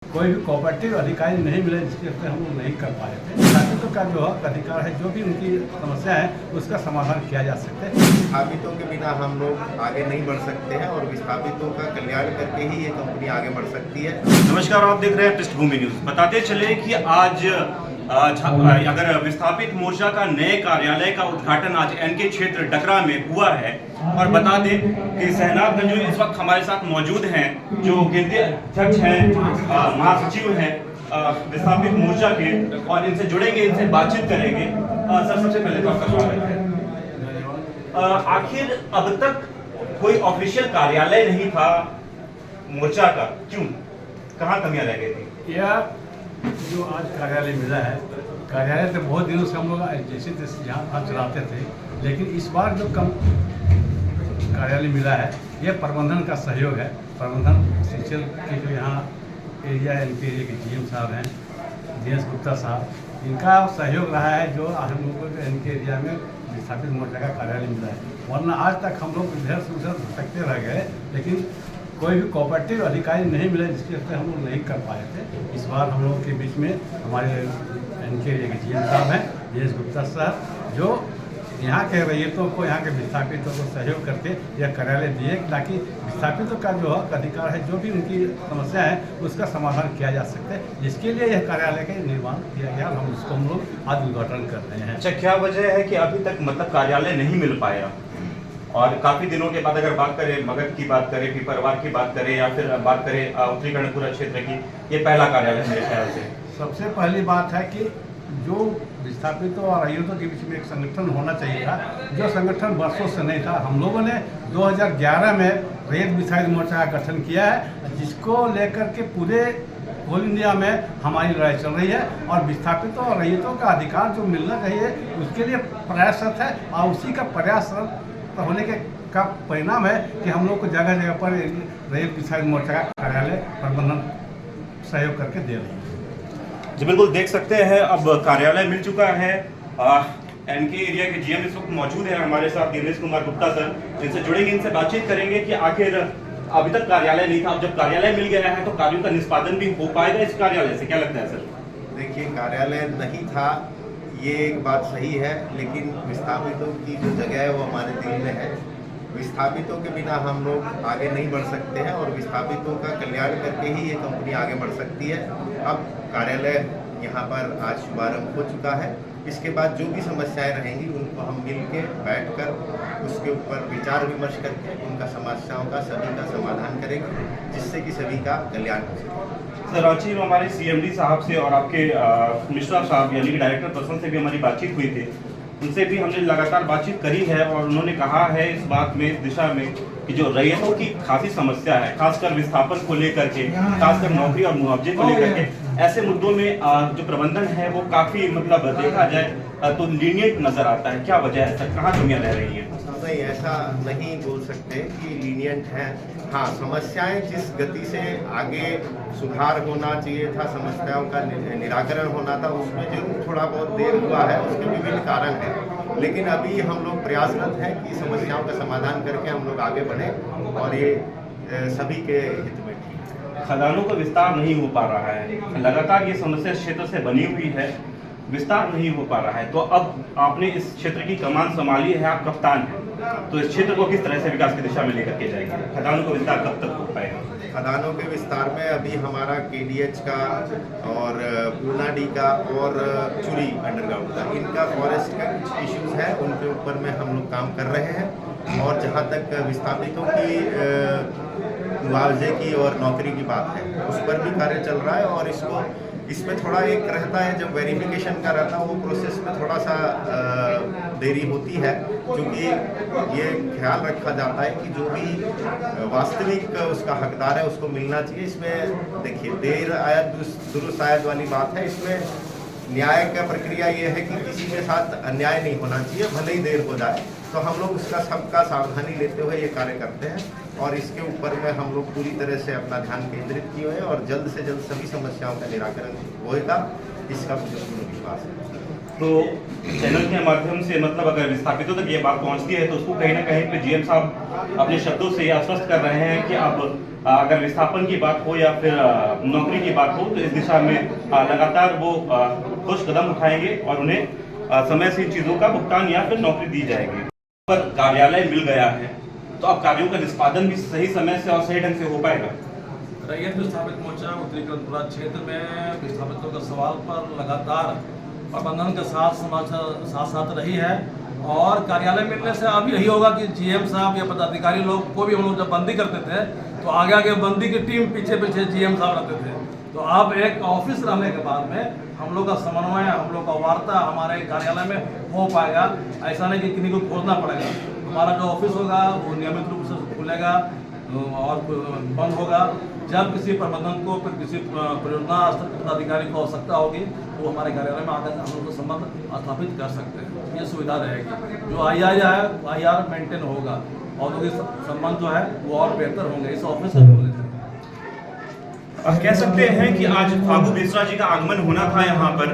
कोई भी कोऑपरेटिव अधिकारी नहीं मिले, जिसके वजह से हम लोग नहीं कर पाए थे। विस्थापितों का जो हक अधिकार है, जो भी उनकी समस्या है उसका समाधान किया जा सकता है। विस्थापितों के बिना हम लोग आगे नहीं बढ़ सकते हैं और विस्थापितों का कल्याण करके ही ये कंपनी आगे बढ़ सकती है। नमस्कार, आप देख रहे हैं पृष्ठभूमि न्यूज। बताते चले कि आज अगर विस्थापित मोर्चा का नए कार्यालय का उद्घाटन आज एनके क्षेत्र डकरा में हुआ है। और बता दें कि सहनाज गंजू इस वक्त हमारे साथ मौजूद हैं, जो केंद्रीय अध्यक्ष हैं, महासचिव हैं विस्थापित मोर्चा के, और इनसे जुड़ेंगे, इनसे बातचीत करेंगे। सर, सबसे पहले तो आपका स्वागत है। आखिर अब तक कोई ऑफिशियल कार्यालय नहीं था मोर्चा का, क्यों, कहाँ कमियां रह गई थी? यह जो आज कार्यालय मिला है, कार्यालय तो बहुत दिनों से हम लोग जैसे तैसे यहाँ चलाते थे, लेकिन इस बार जो कार्यालय मिला है यह प्रबंधन का सहयोग है। प्रबंधन सिंचल के जो यहाँ एरिया एरिया के जीएम साहब हैं, दिनेश गुप्ता साहब, इनका सहयोग रहा है जो हम लोगों को इनके एरिया में विस्थापित मोर्चा का कार्यालय मिला है। वरना आज तक हम लोग इधर से उधर भटकते रह गए, लेकिन कोई भी कोऑपरेटिव अधिकारी नहीं मिले, जिसके वजह से हम लोग नहीं कर पाए थे। इस बार हम लोगों के बीच में हमारे एनके एरिया के जीएम साहब हैं, दिनेश गुप्ता साहब, जो यहाँ के रैयतों को, यहाँ के विस्थापितों को सहयोग करके यह कार्यालय दिए, ताकि विस्थापितों का जो हक अधिकार है, जो भी उनकी समस्या है उसका समाधान किया जा सकता है। जिसके लिए यह कार्यालय का निर्माण किया गया, हम उसको हम लोग आज उद्घाटन कर रहे हैं। अच्छा, क्या वजह है कि अभी तक मतलब कार्यालय नहीं मिल पाया? और काफी दिनों के बाद अगर बात करें, मगध की बात करें, पिपरवार की बात करें, या फिर बात करें उत्तरी कर्णपुरा क्षेत्र की, ये पहला कार्यालय मेरे ख्याल से। सबसे पहली बात है कि जो विस्थापितों और रैयतों के बीच में एक संगठन होना चाहिए था, जो संगठन वर्षों से नहीं था। हम लोगों ने 2011 में रैयत विस्थापित मोर्चा का गठन किया है, जिसको लेकर के पूरे ऑल इंडिया में हमारी लड़ाई चल रही है। और विस्थापितों और रैयतों का अधिकार जो मिलना चाहिए उसके लिए प्रयासरत है, और उसी का प्रयासरत होने के का परिणाम है कि हम लोग को जगह जगह पर रैयत विस्थापित मोर्चा का कार्यालय प्रबंधन सहयोग करके दे रहे हैं। जी बिल्कुल, देख सकते हैं अब कार्यालय मिल चुका है। एनके एरिया के जीएम इस वक्त मौजूद है हमारे साथ, दिनेश कुमार गुप्ता सर, इनसे जुड़ेंगे, इनसे बातचीत करेंगे कि आखिर अभी तक कार्यालय नहीं था, अब जब कार्यालय मिल गया है तो कार्यों का निष्पादन भी हो पाएगा इस कार्यालय से, क्या लगता है सर? देखिए, कार्यालय नहीं था ये एक बात सही है, लेकिन विस्थापितों की जो जगह है वो हमारे दिल में है। विस्थापितों के बिना हम लोग आगे नहीं बढ़ सकते हैं और विस्थापितों का कल्याण करके ही ये कंपनी आगे बढ़ सकती है। अब कार्यालय यहाँ पर आज शुभारंभ हो चुका है। इसके बाद जो भी समस्याएं रहेंगी उनको हम मिल के बैठ कर उसके ऊपर विचार विमर्श करके उनका समस्याओं का सभी का समाधान करेंगे, जिससे कि सभी का कल्याण हो सके। सर, रांची में हमारे सीएमडी साहब से और आपके मिश्रा साहब यानी कि डायरेक्टर पर्सन से भी हमारी बातचीत हुई थी। उनसे भी हमने लगातार बातचीत करी है और उन्होंने कहा है इस बात में, इस दिशा में, कि जो रैयतों की खासी समस्या है, खासकर विस्थापन को लेकर के, खासकर नौकरी और मुआवजे को लेकर के, ऐसे मुद्दों में जो प्रबंधन है वो काफी मतलब देखा जाए तो लीनियंट नजर आता है। क्या वजह है सर, कहाँ कमियां रह रही हैं? नहीं, ऐसा नहीं बोल सकते कि लीनियंट है। हाँ, समस्याएं जिस गति से आगे सुधार होना चाहिए था, समस्याओं का निराकरण होना था, उसमें जरूर थोड़ा बहुत देर हुआ है। उसके विभिन्न कारण हैं, लेकिन अभी हम लोग प्रयासरत हैं कि समस्याओं का समाधान करके हम लोग आगे बढ़े और ये सभी के हित में ठीक है। खदानों का विस्तार नहीं हो पा रहा है, लगातार ये समस्या इस क्षेत्र से बनी हुई है, विस्तार नहीं हो पा रहा है। तो अब आपने इस क्षेत्र की कमान संभाली है, आप कप्तान हैं, तो इस क्षेत्र को किस तरह से विकास की दिशा में लेकर के जाएंगे? खदानों का विस्तार कब तक हो पाएगा? खदानों के विस्तार में अभी हमारा केडीएच का और पूर्णाडी का और चुरी अंडरग्राउंड का, इनका फॉरेस्ट का कुछ इश्यूज है, उनके ऊपर में हम लोग काम कर रहे हैं। और जहाँ तक विस्थापितों की मुआवजे की और नौकरी की बात है, उस पर भी कार्य चल रहा है। और इसमें थोड़ा एक रहता है, जब वेरिफिकेशन का रहता है वो प्रोसेस में थोड़ा सा देरी होती है, क्योंकि ये ख्याल रखा जाता है कि जो भी वास्तविक उसका हकदार है उसको मिलना चाहिए। इसमें देखिए, देर आयत दुरुस्त आयत वाली बात है। इसमें न्याय का प्रक्रिया ये है कि किसी के साथ अन्याय नहीं होना चाहिए, भले ही देर हो जाए। तो हम लोग उसका सबका सावधानी लेते हुए ये कार्य करते हैं और इसके ऊपर में हम लोग पूरी तरह से अपना ध्यान केंद्रित किए हुए हैं और जल्द से जल्द सभी समस्याओं का निराकरण होएगा, इसका मुझे पूर्ण विश्वास है। तो चैनल के माध्यम से मतलब अगर विस्थापितों तक ये बात पहुंचती है तो उसको कहीं ना कहीं पे जीएम साहब अपने शब्दों से ये आश्वस्त कर रहे हैं कि अब अगर विस्थापन की बात हो या फिर नौकरी की बात हो तो इस दिशा में लगातार वो ठोस कदम उठाएंगे और उन्हें समय से इन चीज़ों का भुगतान या फिर नौकरी दी जाएगी। पर कार्यालय मिल गया है तो अब कार्यों का निष्पादन भी सही समय से और सही ढंग से हो पाएगा। रैयत विस्थापित मोर्चा उत्तरी कर्नपुरा क्षेत्र में विस्थापितों के सवाल पर लगातार प्रबंधन के साथ रही है और कार्यालय मिलने से अब यही होगा कि जीएम साहब या पदाधिकारी लोग को भी हम लोग जब बंदी करते थे तो आगे आगे बंदी की टीम पीछे पीछे जीएम साहब रहते थे। तो अब एक ऑफिस रहने के बाद में हम लोग का समन्वय, हम लोग का वार्ता हमारे कार्यालय में हो पाएगा। ऐसा नहीं कि किसी को खोजना पड़ेगा। हमारा जो ऑफिस होगा वो नियमित रूप से खुलेगा और बंद होगा। जब किसी प्रबंधन को फिर किसी परियोजना स्तर पदाधिकारी को आवश्यकता होगी वो हमारे कार्यालय में आकर हम लोग को संबंध स्थापित कर सकते हैं। ये सुविधा रहेगी। जो IR है IR मेंटेन होगा, औद्योगिक संबंध जो है वो और बेहतर होंगे इस ऑफिस से बोले थे। कह सकते हैं कि आज फागू बेसरा जी का आगमन होना था यहाँ पर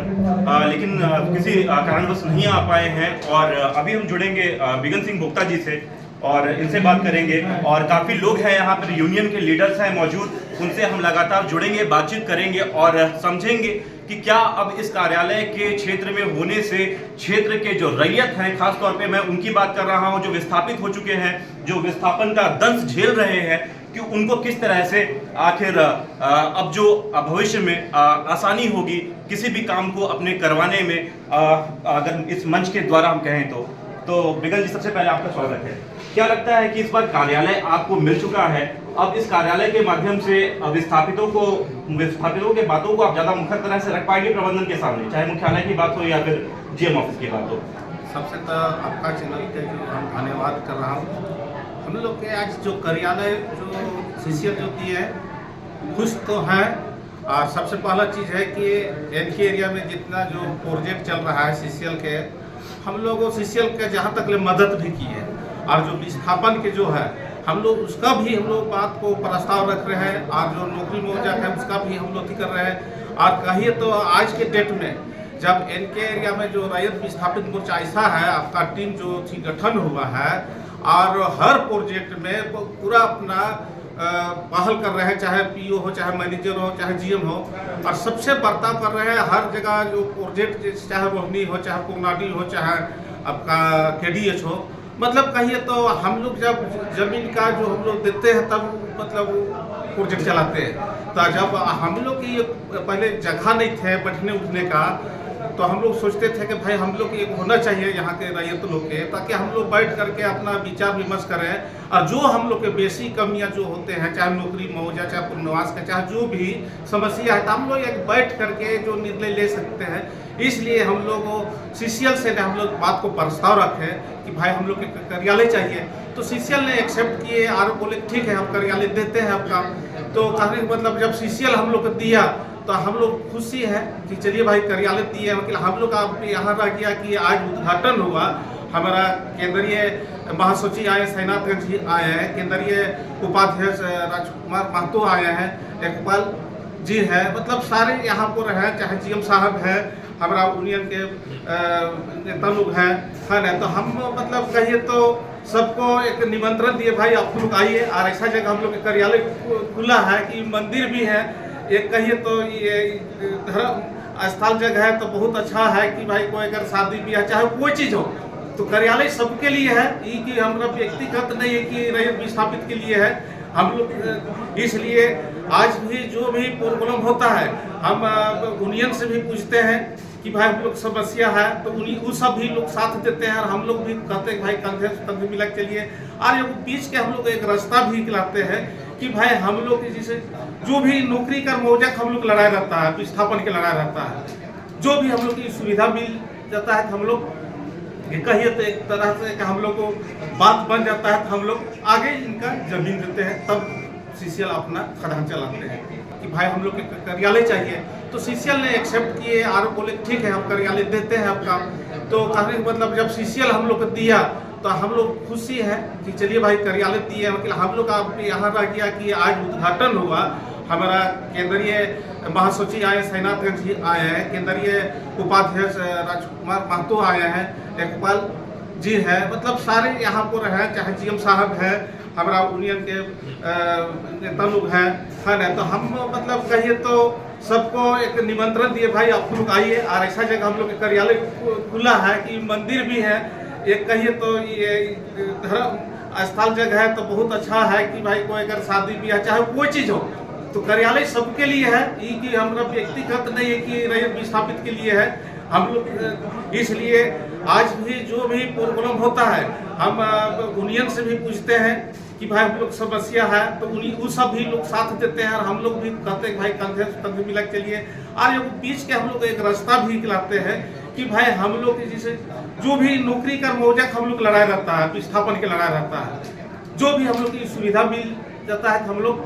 लेकिन किसी कारणवश नहीं आ पाए हैं और अभी हम जुड़ेंगे बिगन सिंह भोक्ता जी से और इनसे बात करेंगे। और काफ़ी लोग हैं यहाँ पर, यूनियन के लीडर्स हैं मौजूद, उनसे हम लगातार जुड़ेंगे, बातचीत करेंगे और समझेंगे कि क्या अब इस कार्यालय के क्षेत्र में होने से क्षेत्र के जो रैयत हैं, खास तौर पे मैं उनकी बात कर रहा हूँ जो विस्थापित हो चुके हैं, जो विस्थापन का दंश झेल रहे हैं, कि उनको किस तरह से आखिर अब जो भविष्य में आसानी होगी किसी भी काम को अपने करवाने में, अगर इस मंच के द्वारा हम कहें तो बिगल जी सबसे पहले आपका स्वागत है। क्या लगता है कि इस बार कार्यालय आपको मिल चुका है, अब इस कार्यालय के माध्यम से विस्थापितों के बातों को आप ज़्यादा मुखर तरह से रख पाएंगे प्रबंधन के सामने, चाहे मुख्यालय की बात हो या फिर GM ऑफिस की बात हो? सबसे तो आपका चैनल के हम धन्यवाद कर रहा हूँ। हम लोग के आज जो कार्यालय जो CCL जो दी है खुश तो है। और सबसे पहला चीज़ है कि NK एरिया में जितना जो प्रोजेक्ट चल रहा है CCL के, हम लोगों CCL के जहाँ तक ले मदद भी की है और जो विस्थापन के जो है हम लोग उसका भी हम लोग बात को प्रस्ताव रख रहे हैं और जो नौकरी मुआवजा है उसका भी हम लोग कर रहे हैं। और कहिए तो आज के डेट में जब NK एरिया में जो रैयत विस्थापित मोर्चा ऐसा है, आपका टीम जो थी गठन हुआ है और हर प्रोजेक्ट में पूरा अपना पहल कर रहे हैं, चाहे PO हो, चाहे मैनेजर हो, चाहे GM हो, और सबसे बर्ताव कर रहे हैं हर जगह जो प्रोजेक्ट, चाहे रोहनी हो, चाहे पूर्णाडी हो, चाहे आपका KDH हो। मतलब कहिए तो हम लोग जब जमीन का जो हम लोग देते हैं तब मतलब प्रोजेक्ट चलाते हैं। तो जब हम लोग की पहले जगह नहीं थे बैठने उठने का, तो हम लोग सोचते थे कि भाई हम लोग एक होना चाहिए यहाँ के रैयत लोग के, ताकि हम लोग बैठ करके अपना विचार विमर्श करें और जो हम लोग के बेसिक कमियाँ जो होते हैं, चाहे नौकरी मुआवजा, चाहे पुनर्वास का, चाहे जो भी समस्या है, तो हम लोग एक बैठ करके जो निर्णय ले सकते हैं। इसलिए हम लोग CCL से हम लोग बात को प्रस्ताव रखें कि भाई हम लोग के कार्यालय चाहिए। तो CCL ने एक्सेप्ट किए और बोले ठीक है हम कार्यालय देते हैं आपका। तो कहने का मतलब जब CCL हम लोग को दिया तो हम लोग खुशी है कि चलिए भाई कार्यालय दिए। मतलब हम लोग का यहाँ रह गया कि आज उद्घाटन हुआ, हमारा केंद्रीय महासचिव आए, सैनाथगंज जी आए हैं, केंद्रीय उपाध्यक्ष राजकुमार महतो आए हैं, इकबाल जी है, मतलब सारे यहाँ पर हैं, चाहे GM साहब है, हमारा यूनियन के नेता लोग हैं, है ना। तो हम मतलब कहिए तो सबको एक निमंत्रण दिए भाई आप लोग आइए। और ऐसा जगह हम लोग के कार्यालय खुला है कि मंदिर भी है, एक कहिए तो ये धर्म स्थल जगह है, तो बहुत अच्छा है कि भाई कोई अगर शादी ब्याह चाहे कोई चीज़ हो तो कार्यालय सबके लिए है। ये कि हमारा व्यक्तिगत नहीं है कि रैयत विस्थापित के लिए है। हम लोग इसलिए आज भी जो भी प्रॉब्लम होता है हम यूनियन से भी पूछते हैं कि भाई हम लोग समस्या है, तो वो सब भी लोग साथ देते हैं और हम लोग भी कहते हैं भाई कंधे से कंधे मिला के लिए। और बीच के हम लोग एक रास्ता भी निकलाते हैं कि भाई हम लोग जैसे जो भी नौकरी का मुआवजा हम लोग लड़ाया रहता है, विस्थापन के लड़ाया रहता है, जो भी हम लोग की सुविधा मिल जाता है तो हम लोग कहिए तो एक तरह से हम लोग को बात बन जाता है, तो हम लोग आगे इनका जमीन देते हैं, तब CCL अपना खदान चलाते हैं कि भाई हम लोग के कार्यालय चाहिए। तो CCL ने एक्सेप्ट किए और बोले ठीक है हम कार्यालय देते हैं आपका। तो कहने का मतलब जब CCL हम लोग को दिया तो हम लोग खुशी है कि चलिए भाई कार्यालय दिए। मतलब हम लोग का यहाँ रह गया कि आज उद्घाटन हुआ हमारा केंद्रीय महासचिव आए, साईनाथगंज जी आए हैं, केंद्रीय उपाध्यक्ष राजकुमार महतो आए हैं, लेखपाल जी है, मतलब सारे यहाँ पर हैं, चाहे जीएम साहब है, हमारा यूनियन के नेता लोग हैं, है ना। तो हम मतलब कहिए तो सबको एक निमंत्रण दिए, भाई आप लोग आइए। और ऐसा जगह हम लोग के कार्यालय खुला है कि मंदिर भी है, एक कहिए तो ये धर्म स्थल जगह है, तो बहुत अच्छा है कि भाई कोई अगर शादी ब्याह चाहे कोई चीज़ हो तो कार्यालय सबके लिए है, ये कि हमारा व्यक्तिगत नहीं है कि रैयत विस्थापित के लिए है। हम लोग इसलिए आज भी जो भी प्रॉब्लम होता है हम यूनियन से भी पूछते हैं कि भाई हम लोग समस्या है, तो वो सब भी लोग साथ देते हैं, और हम लोग भी कहते हैं भाई कंधे से कंधे मिला के चलिए। और ये बीच के हम लोग एक रास्ता भी निकलाते हैं कि भाई हम लोग जैसे जो भी नौकरी का मौजक हम लोग लड़ाई रहता है, विस्थापन के लड़ाई रहता है, जो भी हम लोग की सुविधा मिल जाता है, तो हम लोग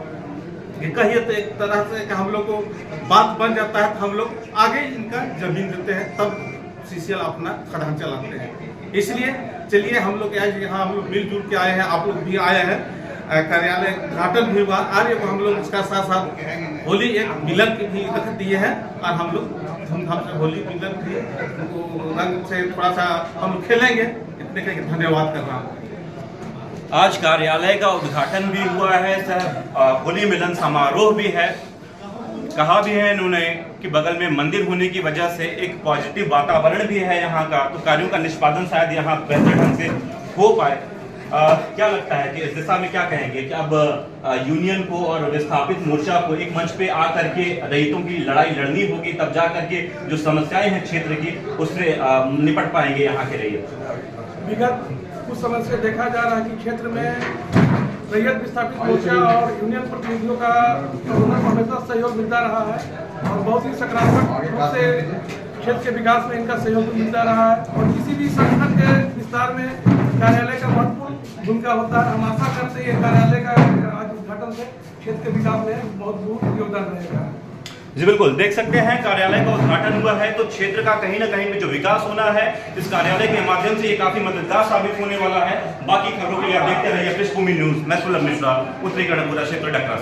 कहिए तो एक तरह से हम लोग को बात बन जाता है, तो हम लोग आगे इनका जमीन देते हैं, तब सीसीएल अपना खदान चलाते हैं। इसलिए चलिए हम लोग आज यहाँ हम लोग मिलजुल के आए हैं, आप लोग भी आए हैं, कार्यालय उद्घाटन भी हुआ, और हम लोग इसका साथ साथ होली एक मिलन की भी रख दिए हैं, और हम लोग धूमधाम से होली मिलन भी रंग से थोड़ा सा हम लोग खेलेंगे। इतने का धन्यवाद कर रहा हूँ। आज कार्यालय का उद्घाटन भी हुआ है, सर होली मिलन समारोह भी है। कहा भी है इन्होंने कि बगल में मंदिर होने की वजह से एक पॉजिटिव वातावरण भी है यहाँ का, तो कार्यों का निष्पादन शायद यहाँ बेहतर ढंग से हो पाए। क्या लगता है कि इस दिशा में क्या कहेंगे कि अब यूनियन को और विस्थापित मोर्चा को एक मंच पे आकर के रैयतों की लड़ाई लड़नी होगी, तब जा करके जो समस्याएं हैं क्षेत्र की उससे निपट पाएंगे यहाँ के रैयत। विगत कुछ समय से देखा जा रहा है कि क्षेत्र में रैयत विस्थापित मोर्चा और यूनियन प्रतिनिधियों का हमेशा सहयोग मिलता रहा है, और बहुत ही सकारात्मक रूप से क्षेत्र के विकास में इनका सहयोग मिलता रहा है, और किसी भी संगठन के विस्तार में कार्यालय का महत्वपूर्ण भूमिका होता है। हम आशा करते हैं कार्यालय का आज उद्घाटन से क्षेत्र के विकास में बहुत योगदान रहेगा। जी बिल्कुल, देख सकते हैं कार्यालय का उद्घाटन हुआ है, तो क्षेत्र का कहीं ना कहीं में जो विकास होना है इस कार्यालय के माध्यम से ये काफी मददगार साबित होने वाला है। बाकी खबरों के लिए आप देखते रहिए पृष्ठभूमि न्यूज। मैं सुलभ मिश्रा, उत्तरी गढ़पुरा क्षेत्र डकरा से।